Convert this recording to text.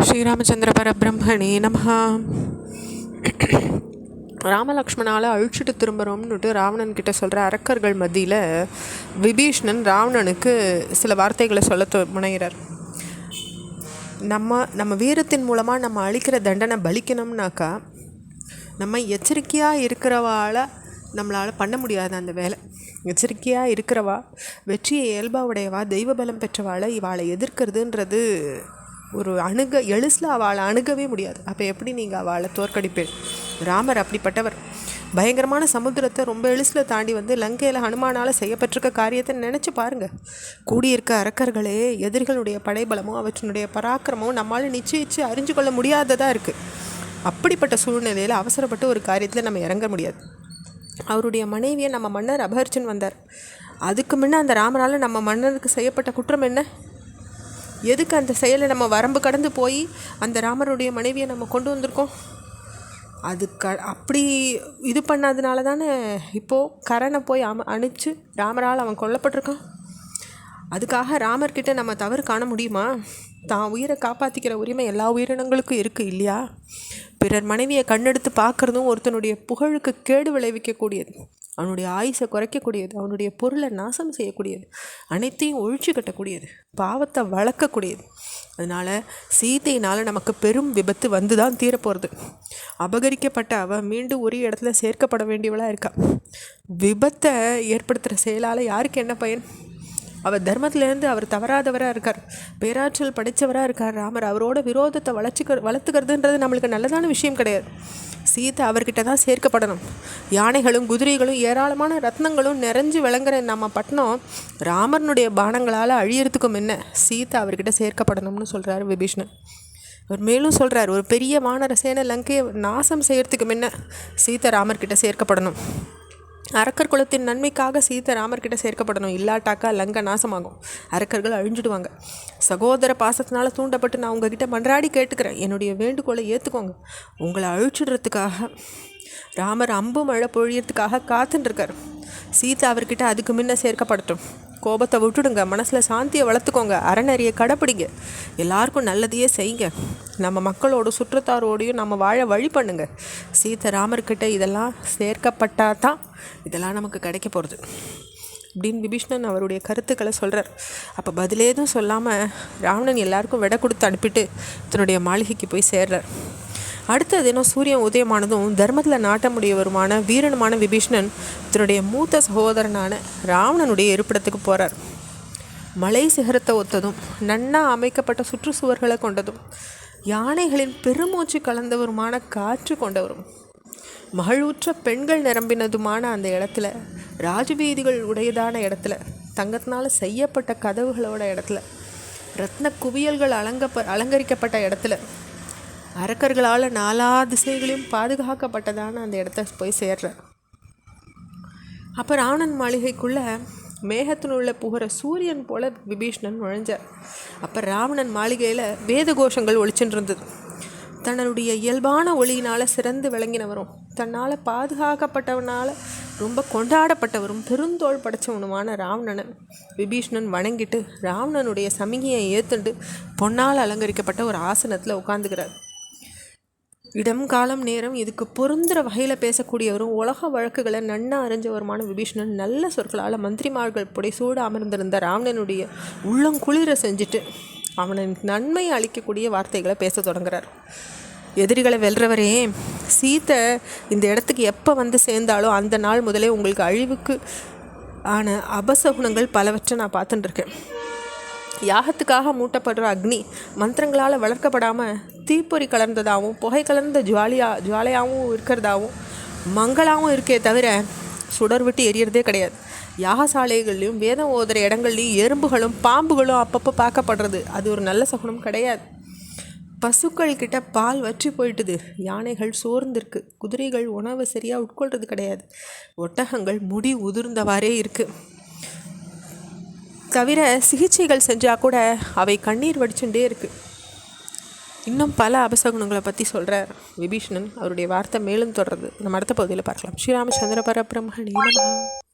ஸ்ரீராமச்சந்திர பரபிரம்மணே நமஹ. ராமலக்ஷ்மணால் அழிச்சிட்டு திரும்புகிறோம்னுட்டு ராவணன் கிட்ட சொல்கிற அரக்கர்கள் மத்தியில் விபீஷ்ணன் ராவணனுக்கு சில வார்த்தைகளை சொல்ல முனைகிறார். நம்ம வீரத்தின் மூலமாக நம்ம அழிக்கிற தண்டனை பலிக்கணும்னாக்கா நம்ம எச்சரிக்கையாக இருக்கிறவாளை நம்மளால் பண்ண முடியாது அந்த வேலை. எச்சரிக்கையாக இருக்கிறவா, வெற்றியை இயல்பாக உடையவா, தெய்வ பலம் பெற்றவாளை இவாளை எதிர்க்கிறதுன்றது ஒரு எளிசில் அவளை அணுகவே முடியாது. அப்போ எப்படி நீங்கள் அவளை தோற்கடிப்பேன்? ராமர் அப்படிப்பட்டவர். பயங்கரமான சமுத்திரத்தை ரொம்ப எளிசில் தாண்டி வந்து லங்கையில் ஹனுமானால் செய்யப்பட்டிருக்க காரியத்தை நினச்சி பாருங்கள். கூடியிருக்க அரக்கர்களே எதிரிகளுடைய படைபலமும் அவற்றினுடைய பராக்கிரமும் நம்மளால் நிச்சயித்து அறிஞ்சு கொள்ள முடியாததாக இருக்குது. அப்படிப்பட்ட சூழ்நிலையில் அவசரப்பட்டு ஒரு காரியத்தில் நம்ம இறங்க முடியாது. அவருடைய மனைவியை நம்ம மன்னர் அபகரிச்சுன்னு வந்தார். அதுக்கு முன்னே அந்த ராமரால் நம்ம மன்னருக்கு செய்யப்பட்ட குற்றம் என்ன? எதுக்கு அந்த செயலை நம்ம வரம்பு கடந்து போய் அந்த ராமருடைய மனைவியை நம்ம கொண்டு வந்திருக்கோம்? அப்படி இது பண்ணாதனால தானே இப்போது கரனை போய் அணிச்சு ராமரால் அவன் கொல்லப்பட்டிருக்கான். அதுக்காக ராமர்கிட்ட நம்ம தவறு காண முடியுமா? தான் உயிரை காப்பாற்றிக்கிற உரிமை எல்லா உயிரினங்களுக்கும் இருக்குது இல்லையா? பிறர் மனைவியை கண்ணெடுத்து பார்க்குறதும் ஒருத்தனுடைய புகழுக்கு கேடு விளைவிக்கக்கூடியது, அவனுடைய ஆயுசை குறைக்கக்கூடியது, அவனுடைய பொருளை நாசம் செய்யக்கூடியது, அனைத்தையும் ஒழிச்சு கட்டக்கூடியது, பாவத்தை வளர்க்கக்கூடியது. அதனால் சீதையினால் நமக்கு பெரும் விபத்து வந்து தான் தீரப்போகிறது. அபகரிக்கப்பட்ட அவள் மீண்டும் ஒரு இடத்துல சேர்க்கப்பட வேண்டியவளாக இருக்கா. விபத்தை ஏற்படுத்துகிற செயலால் யாருக்கு என்ன பயன்? அவர் தர்மத்திலேருந்து அவர் தவறாதவராக இருக்கார், பேராற்றல் படைத்தவராக இருக்கார் ராமர். அவரோட விரோதத்தை வளர்த்துக்கிறதுன்றது நம்மளுக்கு நல்லதான விஷயம் கிடையாது. சீதை அவர்கிட்ட தான் சேர்க்கப்படணும். யானைகளும் குதிரைகளும் ஏராளமான ரத்னங்களும் நிறைஞ்சு விளங்குற நம்ம பட்டணம் ராமர்னுடைய பானங்களால் அழியறதுக்கும் என்ன? சீதை அவர்கிட்ட சேர்க்கப்படணும்னு சொல்கிறார் விபீஷ்ணன். அவர் மேலும் சொல்கிறார், ஒரு பெரிய வானர சேனை லங்கையை நாசம் செய்யறதுக்கு என்ன? சீதை ராமர்கிட்ட சேர்க்கப்படணும். அரக்கர் குலத்தின் நன்மைக்காக சீதை ராமர்கிட்ட சேர்க்கப்படணும். இல்லாட்டாக்கா லங்கை நாசமாகும், அரக்கர்கள் அழிஞ்சிடுவாங்க. சகோதர பாசத்தினால தூண்டப்பட்டு நான் உங்ககிட்ட மன்றாடி கேட்டுக்கிறேன், என்னுடைய வேண்டுகோளை ஏற்றுக்கோங்க. உங்களை அழிச்சிடுறதுக்காக ராமர் அம்பு மழை பொழியறதுக்காக காத்துட்டுருக்கார். சீதை அவர்கிட்ட அதுக்கு முன்ன சேர்க்கப்படட்டும். கோபத்தை விட்டுடுங்க, மனசில் சாந்தியை வளர்த்துக்கோங்க, அறநெறியை கடைப்பிடிங்க, எல்லாருக்கும் நல்லதையே செய்யுங்க, நம்ம மக்களோட சுற்றத்தாரோடையும் நம்ம வாழ வழி பண்ணுங்க. சீதை ராமர்கிட்ட இதெல்லாம் சேர்க்கப்பட்டால் தான் இதெல்லாம் நமக்கு கிடைக்க போகிறது அப்படின்னு விபீஷ்ணன் அவருடைய கருத்துக்களை சொல்கிறார். அப்போ பதிலேதும் சொல்லாமல் ராவணன் எல்லாருக்கும் விடை கொடுத்து அனுப்பிட்டு தன்னுடைய மாளிகைக்கு போய் சேர்றார். அடுத்த தினம் சூரியன் உதயமானதும் தர்மத்தில் நாட்டமுடையவருமான வீரனுமான விபீஷ்ணன் தன்னுடைய மூத்த சகோதரனான ராவணனுடைய இருப்பிடத்துக்கு போகிறார். மலை சிகரத்தை ஒத்ததும் நன்னா அமைக்கப்பட்ட சுற்றுச்சுவர்களை கொண்டதும் யானைகளின் பெருமூச்சு கலந்தவருமான காற்று கொண்டவரும் மகிழ்வுற்ற பெண்கள் நிரம்பினதுமான அந்த இடத்துல, ராஜவீதிகள் உடையதான இடத்துல, தங்கத்தினால் செய்யப்பட்ட கதவுகளோட இடத்துல, ரத்ன குவியல்கள் அலங்கரிக்கப்பட்ட இடத்துல, அரக்கர்களால் நாலா திசைகளையும் பாதுகாக்கப்பட்டதான அந்த இடத்த போய் சேர்றார். அப்போ ராவணன் மாளிகைக்குள்ளே மேகத்தினுள்ள புகிற சூரியன் போல விபீஷ்ணன் நுழைஞ்சார். அப்போ ராவணன் மாளிகையில் வேத கோஷங்கள் ஒழிச்சுட்டு இருந்தது. தன்னுடைய இயல்பான ஒளியினால் சிறந்து விளங்கினவரும் தன்னால் பாதுகாக்கப்பட்டவனால் ரொம்ப கொண்டாடப்பட்டவரும் பெருந்தோள் படைத்தவனுமான ராவணனை விபீஷ்ணன் வணங்கிட்டு ராவணனுடைய சமிகையை ஏற்றுண்டு பொன்னால் அலங்கரிக்கப்பட்ட ஒரு ஆசனத்தில் உட்காந்துக்கிறார். இடம் காலம் நேரம் இதுக்கு பொருந்துகிற வகையில் பேசக்கூடியவரும் உலக வழக்குகளை நன்னா அறிஞ்சவருமான விபீஷ்ணன் நல்ல சொற்களால் மந்திரிமார்கள் புடைசூடு அமர்ந்திருந்த ராவணனுடைய உள்ளங்குளிர செஞ்சுட்டு அவனுக்கு நன்மை அளிக்கக்கூடிய வார்த்தைகளை பேச தொடங்குறார். எதிரிகளை வெல்றவரே, சீதை இந்த இடத்துக்கு எப்போ வந்து சேர்ந்தாலோ அந்த நாள் முதலே உங்களுக்கு அழிவுக்கு ஆன அபசகுணங்கள் பலவற்றை நான் பார்த்துட்டுருக்கேன். யாகத்துக்காக மூட்டப்படுற அக்னி மந்திரங்களால் வளர்க்கப்படாமல் தீப்பொறி கலர்ந்ததாகவும் புகை கலர்ந்த ஜுவாலையாகவும் இருக்கிறதாகவும் மங்களாகவும் இருக்கே தவிர சுடர் விட்டு எரியறதே கிடையாது. யாகசாலைகள்லையும் வேதம் ஓதுற இடங்கள்லையும் எறும்புகளும் பாம்புகளும் அப்பப்போ பார்க்கப்படுறது அது ஒரு நல்ல சகுனம் கிடையாது. பசுக்கள் கிட்ட பால் வற்றி போயிட்டுது, யானைகள் சோர்ந்திருக்கு, குதிரைகள் உணவு சரியாக உட்கொள்றது கிடையாது, ஒட்டகங்கள் முடி உதிர்ந்தவாறே இருக்குது. தவிர சிகிச்சைகள் செஞ்சால் கூட அவை கண்ணீர் வடிச்சுட்டே இருக்குது. இன்னும் பல அபசகுணங்களை பற்றி சொல்கிறார் விபீஷ்ணன். அவருடைய வார்த்தை மேலும் தொடர்றது நம்ம அடுத்த பகுதியில் பார்க்கலாம். ஸ்ரீராமச்சந்திர பரபிரம்மணே நமஹ.